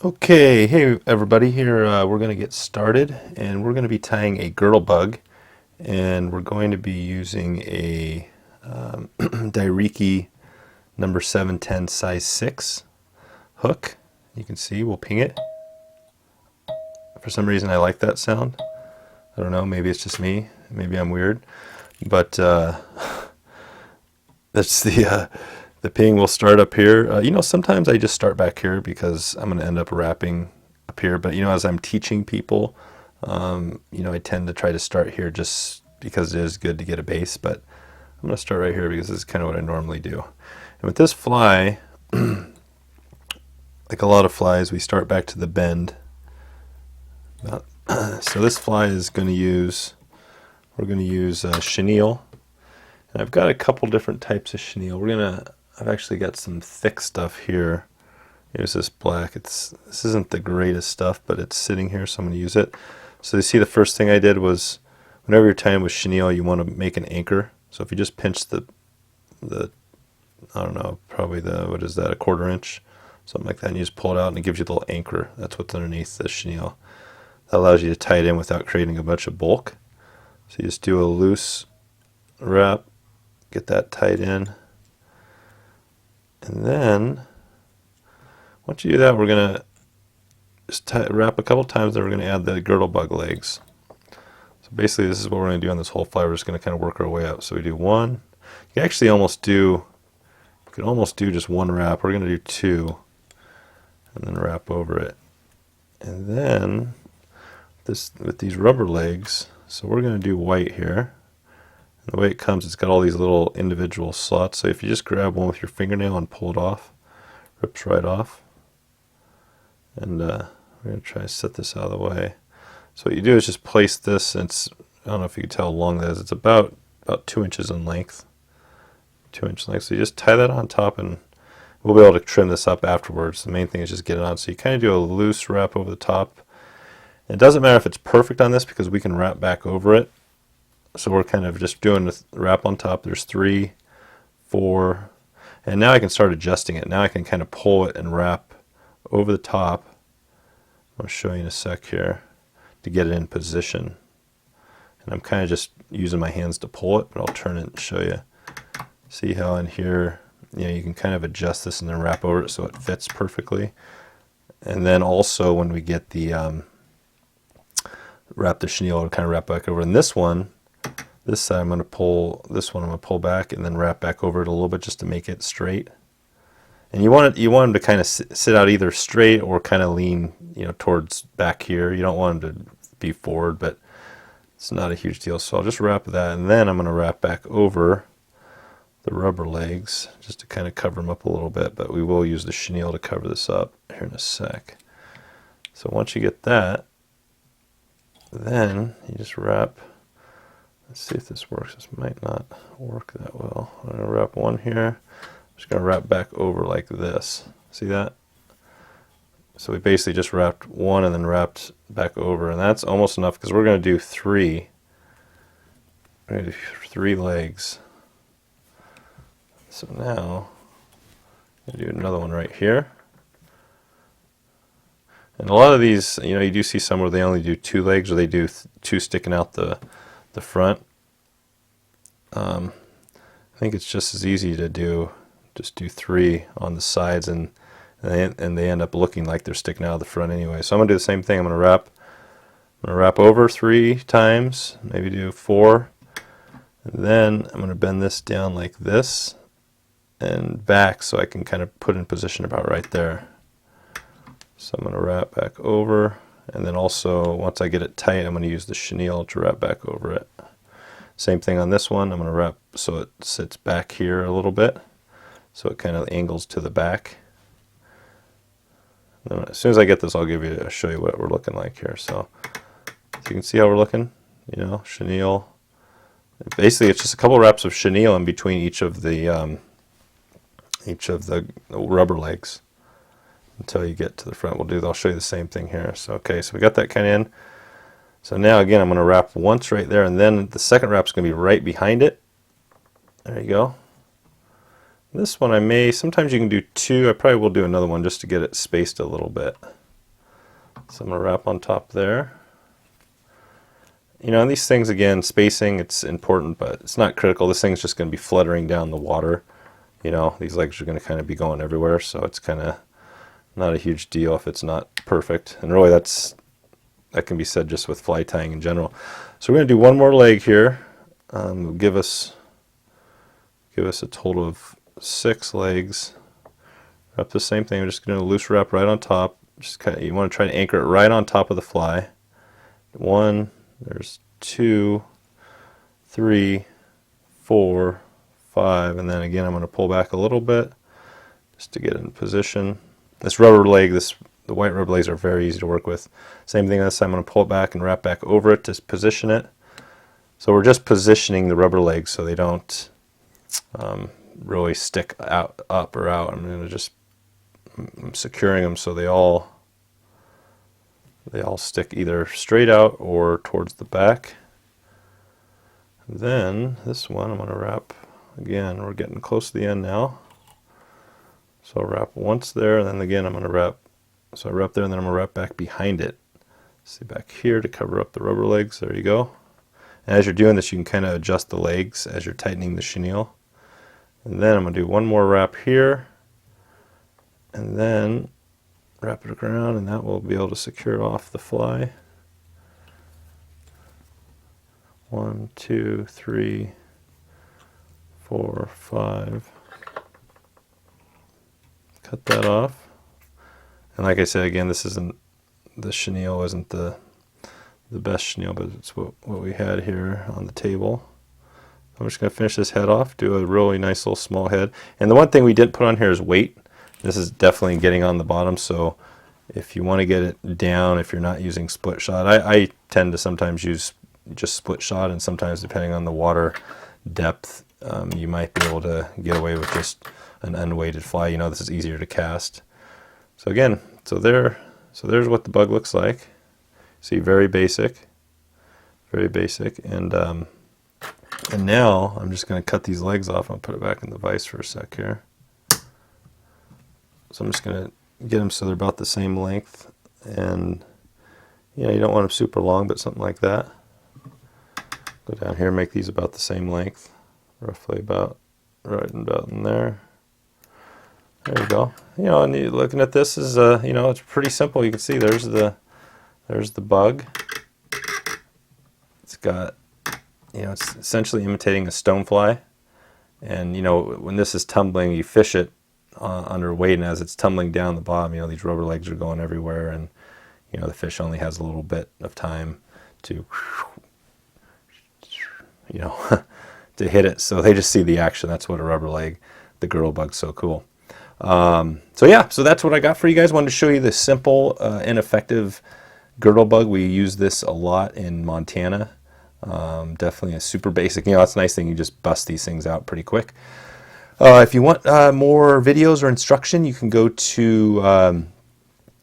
Okay, hey everybody, here we're going to get started and we're going to be tying a girdle bug, and we're going to be using a Dairiki number 710 size 6 hook. You can see we'll ping it. For some reason I like that sound. I don't know, maybe it's just me, maybe I'm weird, but that's the ping will start up here. Sometimes I just start back here because I'm going to end up wrapping up here. But as I'm teaching people, I tend to try to start here just because it is good to get a base. But I'm going to start right here because this is kind of what I normally do. And with this fly, like a lot of flies, we start back to the bend. So this fly is going to use, we're going to use chenille. And I've got a couple different types of chenille. I've actually got some thick stuff here. Here's this black. This isn't the greatest stuff, but it's sitting here, so I'm going to use it. So you see the first thing I did was, whenever you're tying with chenille, you want to make an anchor. So if you just pinch the I don't know, probably what is that, a 1/4 inch? Something like that, and you just pull it out and it gives you the little anchor. That's what's underneath the chenille. That allows you to tie it in without creating a bunch of bulk. So you just do a loose wrap, get that tied in. And then, once you do that, we're going to just wrap a couple times, then we're going to add the girdle bug legs. So basically this is what we're going to do on this whole fly. We're just going to kind of work our way up. So we do one. You can actually almost do just one wrap. We're going to do two, and then wrap over it. And then, with these rubber legs, so we're going to do white here. And the way it comes, it's got all these little individual slots. So if you just grab one with your fingernail and pull it off, rips right off. And we're going to try to set this out of the way. So what you do is just place this, and I don't know if you can tell how long that is. It's about 2 inches in length. 2-inch length. So you just tie that on top, and we'll be able to trim this up afterwards. The main thing is just get it on. So you kind of do a loose wrap over the top. And it doesn't matter if it's perfect on this because we can wrap back over it. So we're kind of just doing the wrap on top. There's 3, 4, and now I can start adjusting it. Now I can kind of pull it and wrap over the top. I'll show you in a sec here to get it in position. And I'm kind of just using my hands to pull it, but I'll turn it and show you. See how in here, you can kind of adjust this and then wrap over it so it fits perfectly. And then also when we get the wrap the chenille, it'll kind of wrap back over. And this side I'm going to pull, this one I'm going to pull back and then wrap back over it a little bit just to make it straight. And you want them to kind of sit out either straight or kind of lean, towards back here. You don't want them to be forward, but it's not a huge deal. So I'll just wrap that, and then I'm going to wrap back over the rubber legs just to kind of cover them up a little bit, but we will use the chenille to cover this up here in a sec. So once you get that, then you just wrap. Let's see if this works. This might not work that well. I'm going to wrap one here. I'm just going to wrap back over like this. See that? So we basically just wrapped one and then wrapped back over, and that's almost enough because we're going to do 3. We're going to do 3 legs. So now, I'm going to do another one right here. And a lot of these, you do see some where they only do 2 legs, or they do 2 sticking out the front. I think it's just as easy to do 3 on the sides, and they end up looking like they're sticking out of the front anyway. So I'm going to do the same thing. I'm going to wrap over 3 times, maybe do 4. And then I'm going to bend this down like this and back so I can kind of put it in position about right there. So I'm going to wrap back over, and then also once I get it tight, I'm going to use the chenille to wrap back over it. Same thing on this one. I'm going to wrap so it sits back here a little bit, so it kind of angles to the back. And then as soon as I get this, I'll show you what we're looking like here. So you can see how we're looking. Chenille. Basically, it's just a couple wraps of chenille in between each of the rubber legs until you get to the front. I'll show you the same thing here. So okay, so we got that kind of in. So now again, I'm going to wrap once right there, and then the second wrap is going to be right behind it. There you go. This one sometimes you can do 2. I probably will do another one just to get it spaced a little bit. So I'm going to wrap on top there. You know, and these things, again, spacing, it's important, but it's not critical. This thing's just going to be fluttering down the water. You know, these legs are going to kind of be going everywhere, so it's kind of not a huge deal if it's not perfect. And really, that can be said just with fly tying in general. So we're going to do one more leg here. Give us a total of 6 legs. Wrap the same thing. We're just going to loose wrap right on top. Just kind of, you want to try to anchor it right on top of the fly. 1, there's 2, 3, 4, 5, and then again I'm going to pull back a little bit just to get in position. This rubber leg, the white rubber legs are very easy to work with. Same thing this time. I'm going to pull it back and wrap back over it to position it. So we're just positioning the rubber legs so they don't really stick out, up or out. I'm securing them so they all stick either straight out or towards the back. Then this one I'm going to wrap again. We're getting close to the end now. So I'll wrap once there, and then again I'm going to wrap. So I wrap there, and then I'm going to wrap back behind it. See back here to cover up the rubber legs. There you go. And as you're doing this, you can kind of adjust the legs as you're tightening the chenille. And then I'm going to do one more wrap here, and then wrap it around, and that will be able to secure off the fly. 1, 2, 3, 4, 5. Cut that off. And like I said, again, the chenille isn't the best chenille, but it's what we had here on the table. I'm just going to finish this head off, do a really nice little small head. And the one thing we didn't put on here is weight. This is definitely getting on the bottom, so if you want to get it down, if you're not using split shot, I tend to sometimes use just split shot, and sometimes depending on the water depth, you might be able to get away with just an unweighted fly. You know, this is easier to cast. So again, there's what the bug looks like. See, very basic, and now I'm just going to cut these legs off. I'll put it back in the vise for a sec here. So I'm just going to get them so they're about the same length, and you know, you don't want them super long, but something like that. Go down here, make these about the same length, roughly about right about in there. There you go. You know, and looking at this is you know, it's pretty simple. You can see there's the bug. It's got, you know, it's essentially imitating a stonefly, and you know, when this is tumbling, you fish it under weight, and as it's tumbling down the bottom, you know, these rubber legs are going everywhere, and you know, the fish only has a little bit of time to, you know, to hit it. So they just see the action. That's what a rubber leg, the girdle bug's so cool. So yeah, so that's what I got for you guys. Wanted to show you this simple, ineffective girdle bug. We use this a lot in Montana. Definitely a super basic, you know, that's a nice thing. You just bust these things out pretty quick. If you want more videos or instruction, you can go to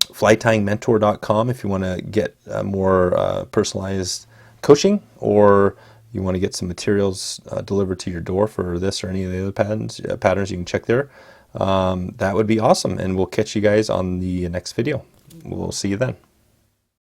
flytyingmentor.com if you want to get more personalized coaching, or you want to get some materials delivered to your door for this or any of the other patterns, you can check there. That would be awesome, and we'll catch you guys on the next video. We'll see you then.